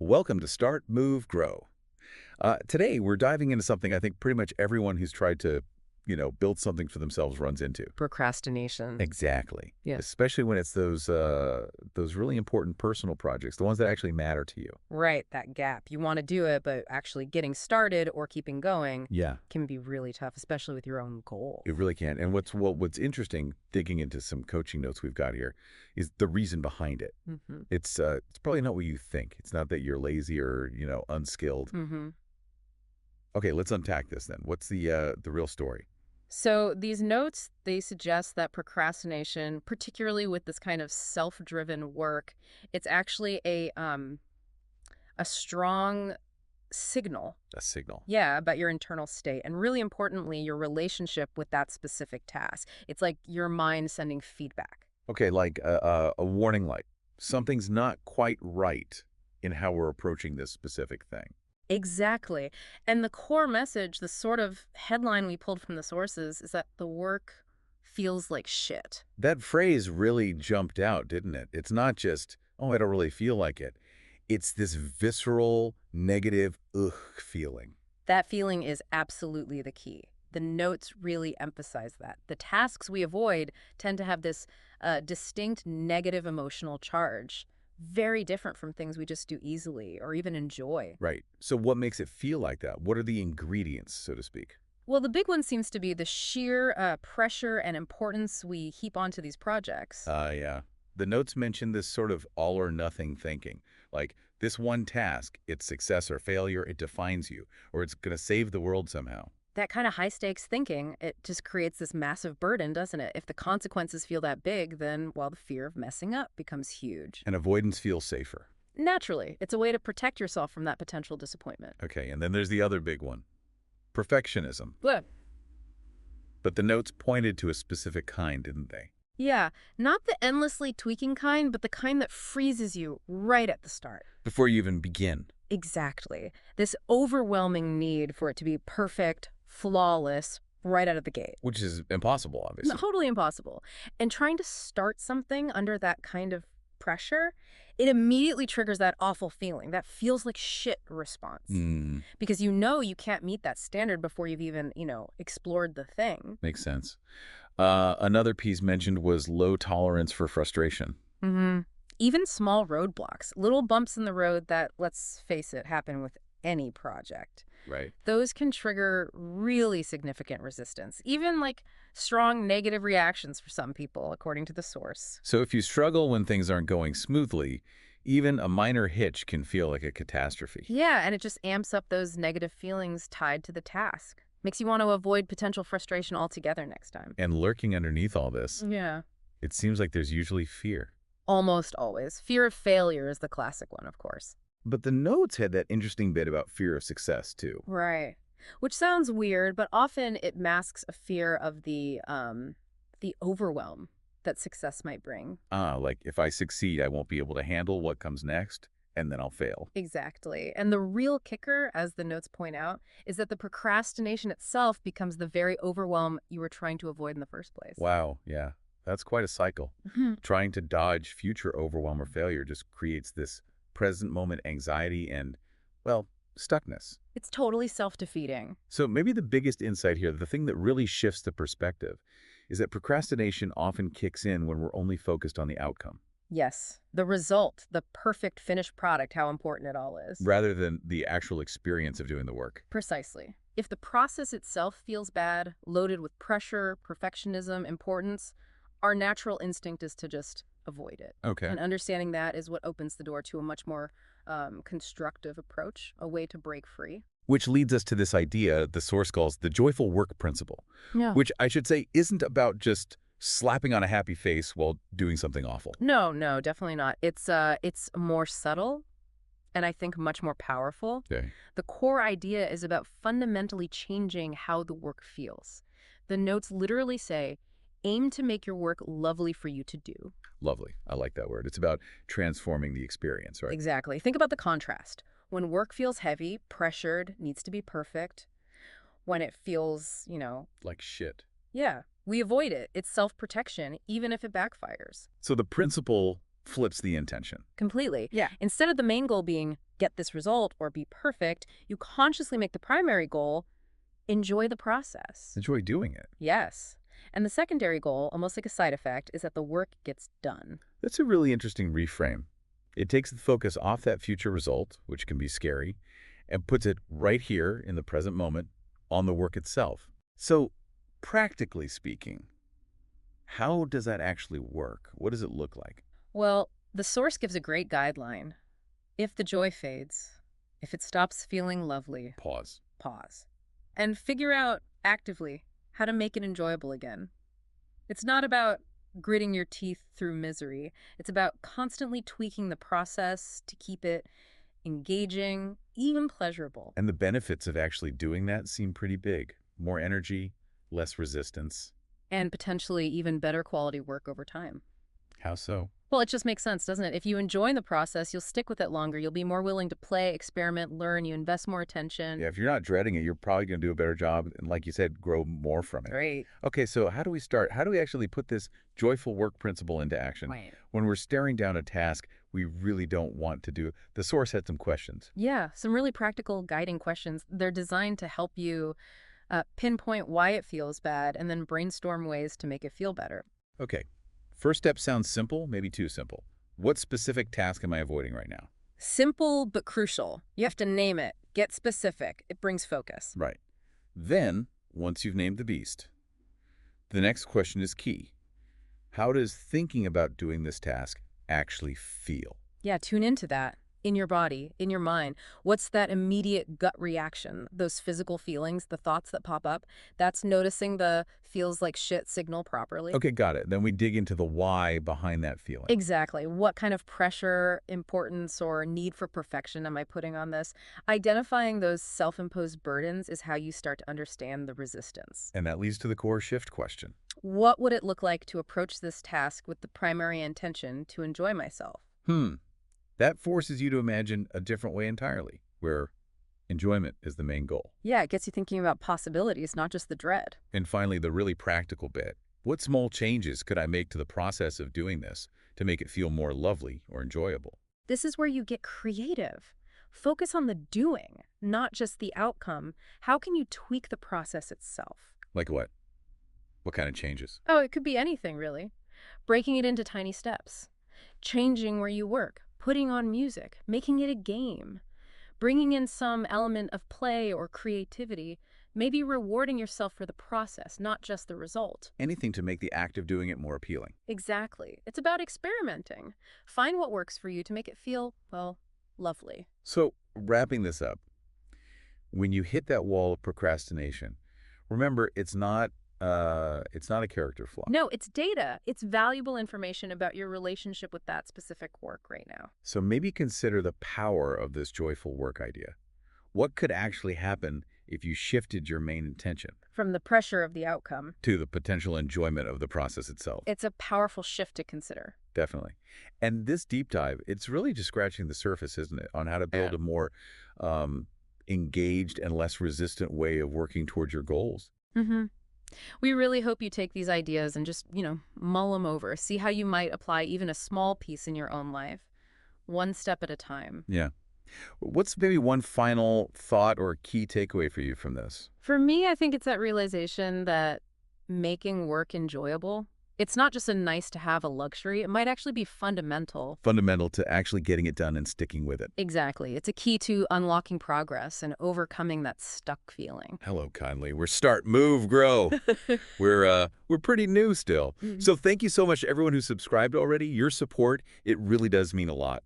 Welcome to Start, Move, Grow. Today, we're diving into something I think pretty much everyone who's tried to, build something for themselves runs into. Procrastination. Exactly. Yeah. Especially when it's those really important personal projects, the ones that actually matter to you. Right, that gap. You want to do it, but actually getting started or keeping going Yeah, can be really tough, especially with your own goal. it really can. And what's interesting, digging into some coaching notes we've got here, is the reason behind it. Mm-hmm. It's probably not what you think. It's not that you're lazy or unskilled. Mm-hmm. Okay, let's unpack this then. What's the real story? So these notes, they suggest that procrastination, particularly with this kind of self-driven work, it's actually a strong signal. A signal. Yeah, about your internal state. And really importantly, your relationship with that specific task. It's like your mind sending feedback. Okay, like a warning light. Something's not quite right in how we're approaching this specific thing. Exactly. And the core message, the sort of headline we pulled from the sources, is that the work feels like shit. That phrase really jumped out, didn't it? It's not just, oh, I don't really feel like it. It's this visceral, negative, ugh feeling. That feeling is absolutely the key. The notes really emphasize that. The tasks we avoid tend to have this distinct negative emotional charge, very different from things we just do easily or even enjoy. Right. So what makes it feel like that? What are the ingredients, so to speak? Well, the big one seems to be the sheer pressure and importance we heap onto these projects. Yeah. The notes mention this sort of all or nothing thinking. Like, this one task, its success or failure, it defines you, or it's going to save the world somehow. That kind of high stakes thinking, it just creates this massive burden, doesn't it? If the consequences feel that big, then, well, the fear of messing up becomes huge. And avoidance feels safer. Naturally, it's a way to protect yourself from that potential disappointment. Okay, and then there's the other big one, perfectionism. But But the notes pointed to a specific kind, didn't they? yeah, not the endlessly tweaking kind, but the kind that freezes you right at the start. Before you even begin. Exactly. This overwhelming need for it to be perfect, flawless, right out of the gate. Which is impossible, obviously. Totally impossible. And trying to start something under that kind of pressure, it immediately triggers that awful feeling, that feels like shit response. Because you know you can't meet that standard before you've even, explored the thing. Makes sense. Another piece mentioned was low tolerance for frustration. Mm-hmm. Even small roadblocks, little bumps in the road that, let's face it, happen with any project. Right. Those can trigger really significant resistance, even like strong negative reactions for some people, according to the source. So if you struggle when things aren't going smoothly, even a minor hitch can feel like a catastrophe. Yeah, and it just amps up those negative feelings tied to the task. Makes you want to avoid potential frustration altogether next time. And lurking underneath all this, Yeah. it seems like there's usually fear. Almost always. Fear of failure is the classic one, of course. But the notes had that interesting bit about fear of success, too. Right. Which sounds weird, but often it masks a fear of the overwhelm that success might bring. Like if I succeed, I won't be able to handle what comes next, and then I'll fail. Exactly. And the real kicker, as the notes point out, is that the procrastination itself becomes the very overwhelm you were trying to avoid in the first place. Wow, yeah, that's quite a cycle. Mhm. Trying to dodge future overwhelm or failure just creates this present moment anxiety and, well, stuckness. It's totally self-defeating. So maybe the biggest insight here, the thing that really shifts the perspective, is that procrastination often kicks in when we're only focused on the outcome, Yes, the result, the perfect finished product, how important it all is. rather than the actual experience of doing the work. Precisely. If the process itself feels bad, loaded with pressure, perfectionism, importance, our natural instinct is to just avoid it. Okay. And understanding that is what opens the door to a much more constructive approach, a way to break free. Which leads us to this idea the source calls the joyful work principle, Yeah. which I should say isn't about just slapping on a happy face while doing something awful. No, no, definitely not. It's more subtle and I think much more powerful. Okay. The core idea is about fundamentally changing how the work feels. The notes literally say, aim to make your work lovely for you to do. Lovely. I like that word. It's about transforming the experience, right? Exactly. Think about the contrast. When work feels heavy, pressured, needs to be perfect. When it feels, Like shit. yeah, we avoid it. It's self-protection, even if it backfires. So the principle flips the intention. Completely. Yeah. Instead of the main goal being get this result or be perfect. You consciously make the primary goal, enjoy the process. Enjoy doing it. Yes. And the secondary goal, almost like a side effect, is that the work gets done. That's a really interesting reframe. It takes the focus off that future result, which can be scary, and puts it right here in the present moment on the work itself. So, practically speaking, how does that actually work? What does it look like? Well, the source gives a great guideline. If the joy fades, if it stops feeling lovely, Pause. pause. And figure out actively how to make it enjoyable again. It's not about gritting your teeth through misery. It's about constantly tweaking the process to keep it engaging, even pleasurable. And the benefits of actually doing that seem pretty big. More energy, less resistance. And potentially even better quality work over time. How so? Well, it just makes sense, doesn't it? If you enjoy the process, you'll stick with it longer. You'll be more willing to play, experiment, learn. You invest more attention. Yeah, if you're not dreading it, you're probably going to do a better job and, like you said, grow more from it. Right. Okay, so how do we start? How do we actually put this joyful work principle into action? Right. When we're staring down a task we really don't want to do. The source had some questions. Yeah, some really practical guiding questions. They're designed to help you pinpoint why it feels bad and then brainstorm ways to make it feel better. Okay, first step sounds simple, maybe too simple. What specific task am I avoiding right now? Simple but crucial. You have to name it. Get specific. It brings focus. Right. Then, once you've named the beast, the next question is key. How does thinking about doing this task actually feel? Yeah, tune into that. In your body, in your mind. What's that immediate gut reaction? Those physical feelings, the thoughts that pop up? That's noticing the feels like shit signal properly. Okay, got it. Then we dig into the why behind that feeling. Exactly. What kind of pressure, importance, or need for perfection am I putting on this? Identifying those self-imposed burdens is how you start to understand the resistance. And that leads to the core shift question. What would it look like to approach this task with the primary intention to enjoy myself? That forces you to imagine a different way entirely, where enjoyment is the main goal. Yeah, it gets you thinking about possibilities, not just the dread. And finally, the really practical bit. What small changes could I make to the process of doing this to make it feel more lovely or enjoyable? This is where you get creative. Focus on the doing, not just the outcome. How can you tweak the process itself? Like what? What kind of changes? Oh, it could be anything, really. Breaking it into tiny steps. Changing where you work. Putting on music. Making it a game. Bringing in some element of play or creativity. Maybe rewarding yourself for the process, not just the result. Anything to make the act of doing it more appealing. Exactly. It's about experimenting. Find what works for you to make it feel, well, lovely. So, wrapping this up, when you hit that wall of procrastination, remember it's not a character flaw. No, it's data. It's valuable information about your relationship with that specific work right now. So maybe consider the power of this joyful work idea. What could actually happen if you shifted your main intention From the pressure of the outcome, to the potential enjoyment of the process itself? it's a powerful shift to consider. Definitely. And this deep dive, it's really just scratching the surface, isn't it, on how to build Yeah. a more engaged and less resistant way of working towards your goals. Mm-hmm. We really hope you take these ideas and just, mull them over. See how you might apply even a small piece in your own life, one step at a time. Yeah. What's maybe one final thought or key takeaway for you from this? For me, I think it's that realization that making work enjoyable, it's not just a nice to have a luxury. It might actually be fundamental. Fundamental to actually getting it done and sticking with it. Exactly. It's a key to unlocking progress and overcoming that stuck feeling. Hello, kindly. We're start, move, grow. We're pretty new still. Mhm. So thank you so much to everyone who subscribed already. Your support, it really does mean a lot.